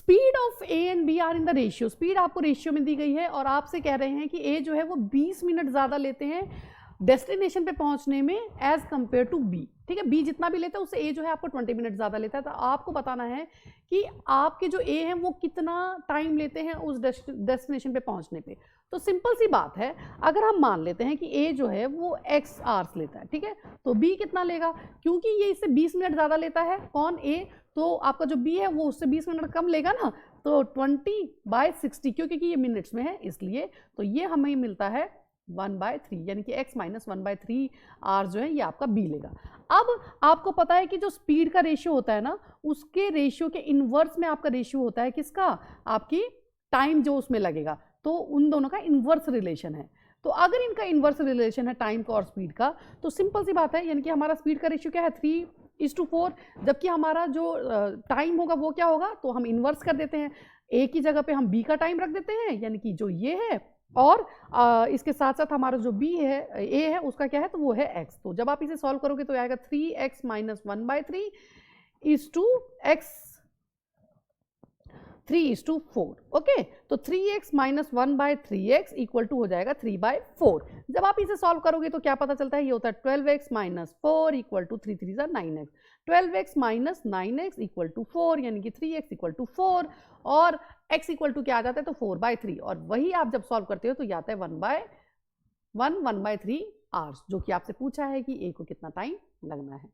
Speed of A and B are in the ratio, speed आपको ratio में दी गई है और आपसे कह रहे हैं कि ए जो है वो 20 मिनट ज़्यादा लेते हैं डेस्टिनेशन पे पहुंचने में एज कंपेयर टू बी, ठीक है। बी जितना भी लेता है उससे ए जो है आपको 20 मिनट ज़्यादा लेता है। तो आपको बताना है कि आपके जो ए हैं वो कितना टाइम लेते हैं उस डेस्टिनेशन पे पहुंचने पे। तो सिंपल सी बात है, अगर हम मान लेते हैं कि ए जो है वो x आवर्स लेता है, ठीक है, तो बी कितना लेगा, क्योंकि ये इससे 20 मिनट ज़्यादा लेता है, कौन, ए, तो आपका जो बी है वो उससे 20 मिनट कम लेगा ना, तो 20/60, क्योंकि ये मिनट्स में है इसलिए, तो ये हमें मिलता है 1/3, यानी कि x माइनस 1/3 आवर जो है ये आपका बी लेगा। अब आपको पता है कि जो स्पीड का रेशियो होता है ना, उसके रेशियो के इन्वर्स में आपका रेशियो होता है किसका, आपकी टाइम जो उसमें लगेगा, तो उन दोनों का इन्वर्स रिलेशन है। तो अगर इनका इन्वर्स रिलेशन है टाइम का और स्पीड का, तो सिंपल सी बात है, यानी कि हमारा स्पीड का रेशियो क्या है 3:4, जबकि हमारा जो टाइम होगा वो क्या होगा, तो हम इन्वर्स कर देते हैं, ए की जगह पे हम बी का टाइम रख देते हैं, यानी कि जो ये है, और इसके साथ साथ हमारा जो बी है, ए है, उसका क्या है, तो वो है x। तो जब आप इसे सॉल्व करोगे तो आएगा 3x minus 1/3 is to x 3:4, okay. तो 3x minus 1/3x equal to हो जाएगा 3/4। जब आप इसे सॉल्व करोगे तो क्या पता चलता है, ये होता है 12x minus 4 equal to 3 3 9x, 12x minus 9x equal to 4, यानी कि 3x इक्वल टू 4, और x इक्वल टू क्या आ जाता है, तो 4/3, और वही आप जब सॉल्व करते हो तो ये आता है 1/3 आवर्स, जो कि आपसे पूछा है कि a को कितना टाइम लगना है।